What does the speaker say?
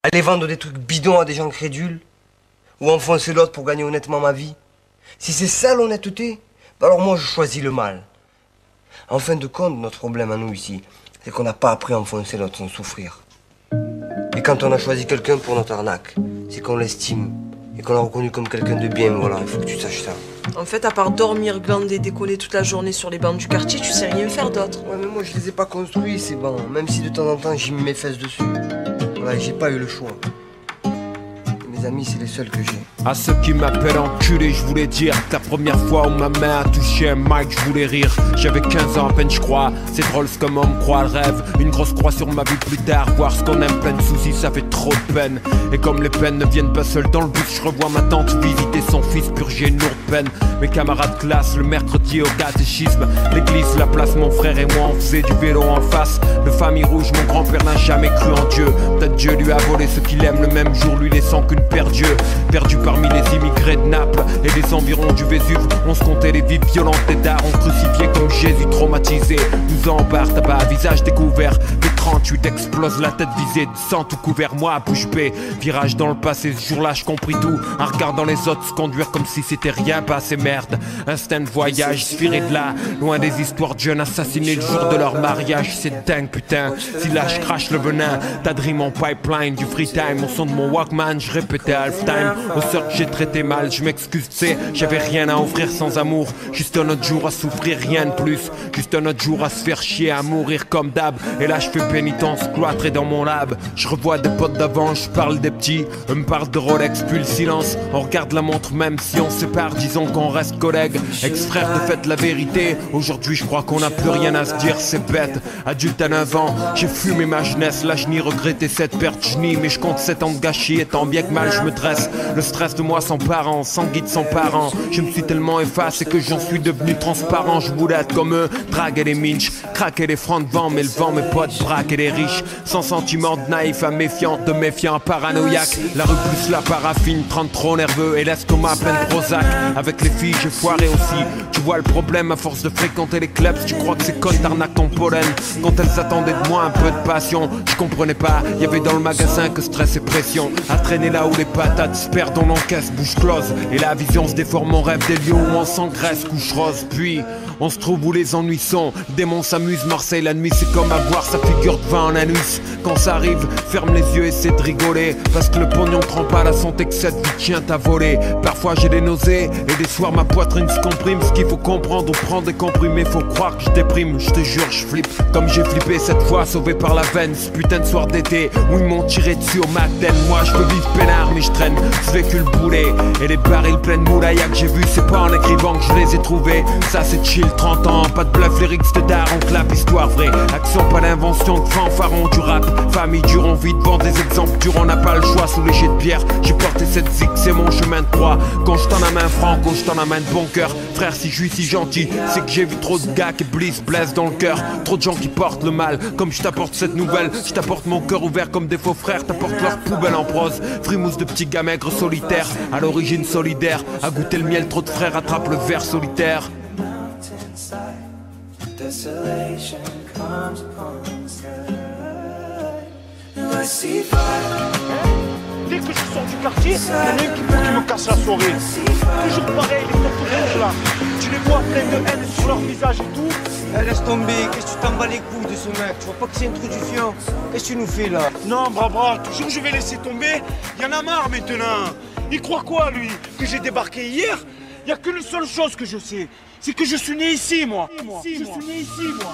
Aller vendre des trucs bidons à des gens crédules? Ou enfoncer l'autre pour gagner honnêtement ma vie? Si c'est ça l'honnêteté, bah alors moi je choisis le mal. En fin de compte, notre problème à nous ici, c'est qu'on n'a pas appris à enfoncer l'autre sans souffrir. Et quand on a choisi quelqu'un pour notre arnaque, c'est qu'on l'estime et qu'on l'a reconnu comme quelqu'un de bien, voilà, il faut que tu saches ça. En fait, à part dormir, glander, décoller toute la journée sur les bancs du quartier, tu sais rien faire d'autre. Ouais, mais moi je les ai pas construits, ces bancs, même si de temps en temps j'y mets mes fesses dessus. Voilà, j'ai pas eu le choix. Mes amis, c'est les seuls que j'ai. À ceux qui m'appellent enculé, je voulais dire que la première fois où ma main a touché un mic, je voulais rire. J'avais 15 ans à peine, je crois. C'est drôle, c'est comme on me croit le rêve. Une grosse croix sur ma vie plus tard. Voir ce qu'on aime plein de soucis, ça fait trop de peine. Et comme les peines ne viennent pas seules dans le bus, je revois ma tante visiter son fils purger une lourde peine. Mes camarades classe le mercredi au catéchisme. L'église, la place, mon frère et moi on faisait du vélo en face. De famille rouge, mon grand-père n'a jamais cru en Dieu. Peut-être Dieu lui a volé ce qu'il aime le même jour, lui laissant qu'une paire d'yeux. Perdu parmi les immigrés de Naples et des environs du Vésuve, on se comptait les vies violentes des darons crucifiés comme Jésus traumatisé. 12 ans en barre, tabac, visage découvert. Des 38 explosent la tête visée, de sang tout couvert. Moi à bouche bée, virage dans le passé. Ce jour-là, je compris tout en regardant les autres se conduire comme si c'était rien passé. Merde, instinct de voyage, viré de là, loin des histoires de jeunes assassinés le jour de leur mariage. C'est dingue, putain. Si là je crache le venin, t'as dream en pipeline, du free time. Au son de mon Walkman, je répétais halftime. Aux sœurs que j'ai traité mal, je m'excuse, tu sais, j'avais rien à offrir sans amour. Juste un autre jour à souffrir, rien de plus. Juste un autre jour à se faire chier, à mourir comme d'hab. Et là je fais pénitence, cloîtré dans mon lab. Je revois des potes d'avant, je parle des petits. Eux me parlent de Rolex, puis le silence. On regarde la montre même si on se sépare, disons qu'on reste collègues. Ex-frère de fait la vérité. Aujourd'hui je crois qu'on n'a plus rien à se dire, c'est bête. Adulte à 9 ans, j'ai fumé ma jeunesse. Là je n'y regrettais cette perte, je nie. Mais je compte 7 ans de gâchis et tant bien que mal je me dresse. Le stress de moi sans parents, sans guide, sans parents. Je me suis tellement effacé que j'en suis devenu transparent. Je voulais être comme eux, draguer les minches, craquer les francs de vent, mais le vent, mes potes, braquer les riches. Sans sentiment de naïf à méfiant, de méfiant à paranoïaque. La rue plus la paraffine, 30 trop nerveux et l'estomac plein de Prozac. Avec les filles, j'ai foiré aussi. Tu vois le problème à force de fréquenter les clubs. Tu crois que c'est con t'arnaques ton pollen. Quand elles attendaient de moi un peu de passion, je comprenais pas, y avait dans le magasin que stress et pression. À traîner là où les patates se perdent, on encaisse, bouche close. Et la vision se déforme, on rêve des lieux où on s'engraisse, couche rose. Puis on se trouve où les ennuis sont. Démon s'amuse, Marseille la nuit c'est comme avoir sa figure de vin en anus. Quand ça arrive, ferme les yeux, essaie de rigoler. Parce que le pognon prend pas la santé que cette vie tient à voler. Parfois j'ai des nausées et des soirs ma poitrine se comprime. Ce qu'il faut comprendre ou prendre des comprimés, faut croire que je déprime. Je te jure, je flippe comme j'ai flippé cette fois, sauvé par la veine. Ce putain de soir d'été où ils m'ont tiré dessus au McDen. Moi je veux vivre peinard mais je traîne ce véhicule boulet. Et les barils pleins de moulaïa que j'ai vu, c'est pas en écrivant que je les ai trouvés. Ça c'est chill, 30 ans, pas de bluff, lyrics de daron, clap, histoire vraie. Action, pas d'invention, de fanfaron, du rap. Famille dure, on vit devant des exemples durs, on n'a pas le choix sous les jets de pierre. J'ai porté cette zig, c'est mon chemin de croix. Quand je t'en amène franc, quand je t'en amène bon cœur. Frère, si je suis si gentil, c'est que j'ai vu trop de gars qui blessent dans le cœur. Trop de gens qui portent le mal, comme je t'apporte cette nouvelle. Je t'apporte mon cœur ouvert comme des faux frères, t'apporte leur poubelle en prose. Frimousse de petits gars maigres solitaires, à l'origine solidaire. À goûter le miel, trop de frères attrapent le verre solitaire. Desolation comes upon the sky. I see fire. Dès que je sors du quartier, il y en a un qui me casse la soirée. Toujours pareil, les potes rouges là. Tu les vois plein de haine sur leur visage et tout. Laisse tomber, qu'est-ce que tu t'en bats les couilles de ce mec? Tu vois pas que c'est un truc du fiant? Qu'est-ce que tu nous fais là? Non, brava, toujours je vais laisser tomber. Il y en a marre maintenant. Il croit quoi lui? Que j'ai débarqué hier? Il n'y a qu'une seule chose que je sais. C'est que je suis né ici, moi. Je suis né ici, moi.